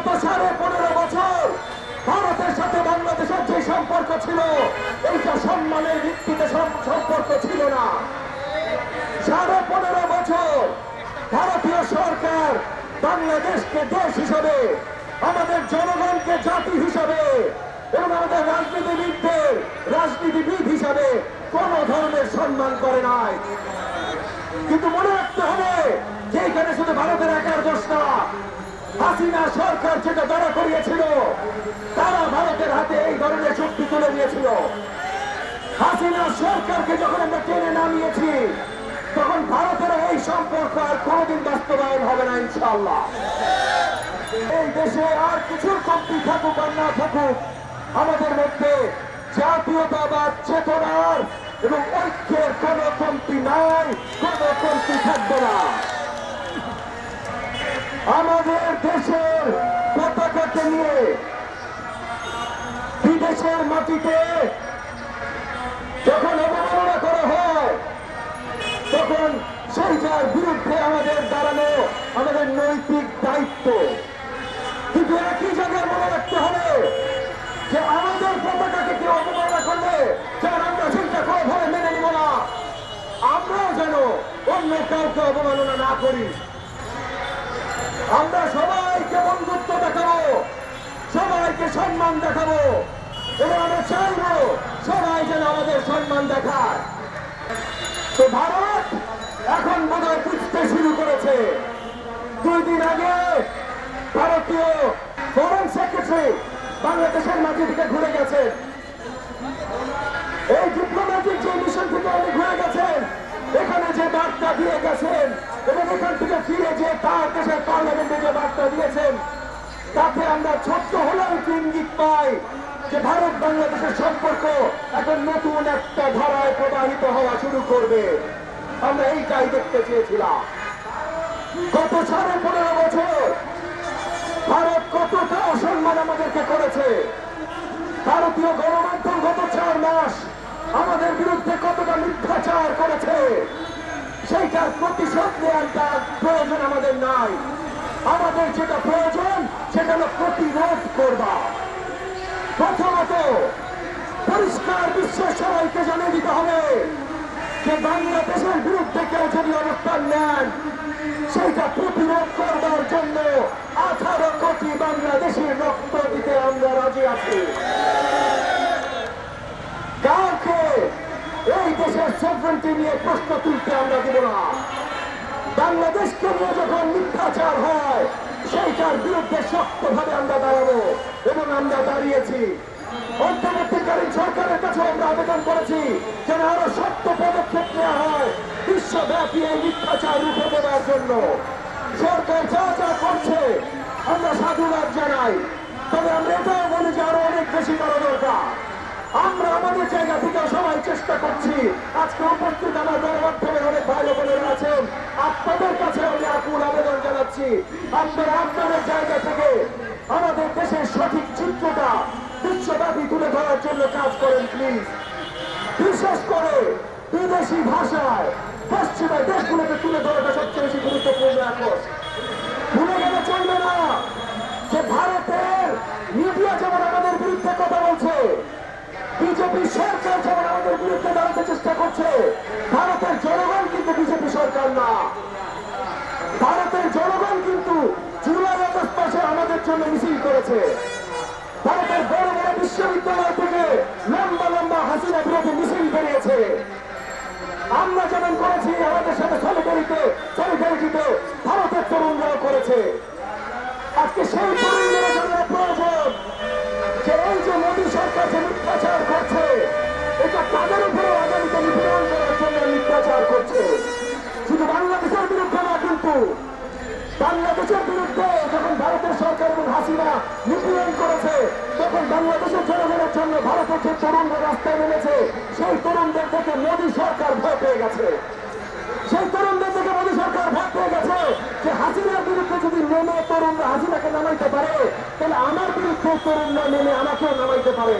গত 15.5 বছর ভারতের সাথে বাংলাদেশের যে সম্পর্ক ছিল এইটা সম্মানের ভিত্তিতে সম্পর্ক ছিল না। 15.5 বছর ভারতীয় সরকার বাংলাদেশকে দেশ হিসাবে, আমাদের জনগণকে জাতি হিসাবে এবং আমাদের রাজনীতিবিদ হিসাবে কোন ধরনের সম্মান করে নাই। কিন্তু মনে রাখতে হবে যে এখানে শুধু ভারতের একার দোষ না, হাসিনা সরকার যেটা দাঁড়া করিয়েছিল, তারা ভারতের হাতে এই ধরনের শক্তি তুলে দিয়েছিল। হাসিনা সরকারকে যখন আমরা টেনে নামিয়েছি, তখন ভারতের এই সম্পর্ক আর কোনদিন বাস্তবায়ন হবে না ইনশাআল্লাহ। এই দেশে আর কিছুর কমতি থাকুক আর না থাকুক, আমাদের মধ্যে জাতীয়তাবাদ চেতনার এবং ঐক্যের কোন কমতি নাই, কোন কমতি থাকবে না। আমাদের দেশের পতাকাকে নিয়ে বিদেশের মাটিতে যখন অবমাননা করা হয়, তখন সেইটার বিরুদ্ধে আমাদের দাঁড়ানো আমাদের নৈতিক দায়িত্ব। কিন্তু একই জায়গায় মনে রাখতে হবে যে আমাদের পতাকাকে কেউ অবমাননা করলে যার আমরা চিন্তা কোনোভাবে মেনে নিব না, আমরাও যেন অন্য কাউকে অবমাননা না করি। আমরা সবাইকে বন্ধুত্ব দেখাবো, সবাইকে সম্মান দেখাবো এবং আমরা চাইবো সবাই যেন আমাদের সম্মান দেখায়। তো ভারত এখন বোধহয় বুঝতে শুরু করেছে। 2 দিন আগে ভারতীয় ফরেন সেক্রেটারি বাংলাদেশের মাটি থেকে ঘুরে গেছেন। এই ডিপ্লোম্যাটিক যে মিশন থেকে উনি ঘুরে গেছেন, এখানে যে বার্তা দিয়ে গেছেন এবং এখান থেকে ফিরে যে তার দেশের পার্লামেন্টে যে বার্তা দিয়েছেন, তাতে আমরা ছোট্ট হলেও ইঙ্গিত পাই যে ভারত বাংলাদেশের সম্পর্ক এখন নতুন একটা ধারায় প্রবাহিত হওয়া শুরু করবে। আমরা এইটাই দেখতে চেয়েছিলাম। গত 15.5 বছর ভারত কতটা অসম্মান আমাদেরকে করেছে, ভারতীয় গণমাধ্যম গত 4 মাস আমাদের বিরুদ্ধে কতটা মিথ্যাচার করেছে, সেইটার প্রতিশোধ নেওয়ার প্রয়োজন আমাদের নাই। আমাদের যেটা প্রয়োজন সেটা হলো প্রতিরোধ করবা। প্রথমত পরিষ্কার বিশ্বের সবাইকে জানিয়ে দিতে হবে যে বাংলাদেশের বিরুদ্ধে কেউ যদি অবস্থান নেন, সেইটা প্রতিরোধ করবার জন্য 18 কোটি বাংলাদেশের রক্ত দিতে আমরা রাজি আছি। কাউকে এই দেশের সভরেন্টি নিয়ে প্রশ্ন তুলতে আমরা দেব না। বাংলাদেশকে নিয়ে যখন মিথ্যাচার হয়, সেইটার বিরুদ্ধে শক্তভাবে আমরা দাঁড়াবো এবং আমরা দাঁড়িয়েছি। অন্তর্বর্তীকালীন সরকারের কাছে আমরা আবেদন করেছি যেন আরো শক্ত পদক্ষেপ নেওয়া হয় বিশ্বব্যাপী এই মিথ্যাচার রুখে দেওয়ার জন্য। সরকার যা যা করছে আমরা সাধুবাদ জানাই, তবে আমরা এটাও বলি যে আরো অনেক বেশি করা দরকার। আমরা আমাদের জায়গা থেকে সবাই চেষ্টা করছি। আজকে উপস্থিত আমার গণমাধ্যমের অনেক ভাই বোনেরা আছেন, আপনাদের কাছে আমি আকুল আবেদন জানাচ্ছি, আপনারা আপনাদের জায়গা থেকে আমাদের দেশের সঠিক চিত্রটা বিশ্বব্যাপী তুলে ধরার জন্য কাজ করেন প্লিজ। বিশেষ করে বিদেশি ভাষায় পশ্চিমা দেশগুলোকে তুলে ধরাটা সবচেয়ে বেশি গুরুত্বপূর্ণ। এখন ভুলে গেলে চলবে না যে ভারতের মিডিয়া যেমন আমাদের বিরুদ্ধে কথা বলছে, বিজেপি সরকার যেমন আমাদের বিরুদ্ধে দাঁড়াতে চেষ্টা করছে, ভারতের জনগণ কিন্তু বিজেপি সরকার না। ভারতের জনগণ কিন্তু জুলাই আগস্ট মাসে আমাদের জন্য মিছিল করেছে। ভারতের বড় বড় বিশ্ববিদ্যালয় থেকে লম্বা লম্বা হাসিনা বিরোধী মিছিল বেরিয়েছে। আমরা যেমন করেছি, আমাদের সাথে সলিডারিটিতে ভারতের তরুণরাও করেছে। আজকে সেই তরুণদের জন্য প্রয়োজন যে এই যে মোদী সরকার যে মিথ্যাচার করছে, এটা তাদের উপরে আগামীতে নিপীড়ন করার জন্য মিথ্যাচার করছে। শুধু বাংলাদেশের বিরুদ্ধে না, কিন্তু বাংলাদেশের বিরুদ্ধে যখন ভারতের সরকার এবং হাসিনা নিপীড়ন করেছে, তখন বাংলাদেশের জনগণের জন্য ভারতের যে তরুণরা রাস্তায় নেমেছে, সেই তরুণদের থেকে মোদী সরকার ভয় পেয়ে গেছে। সেই তরুণদের থেকে মোদী সরকার ভয় পেয়ে গেছে যে হাসিনার বিরুদ্ধে যদি নেমে তরুণরা হাসিনাকে নামাইতে পারে, তাহলে আমার বিরুদ্ধে তরুণরা নেমে আমাকেও নামাইতে পারে।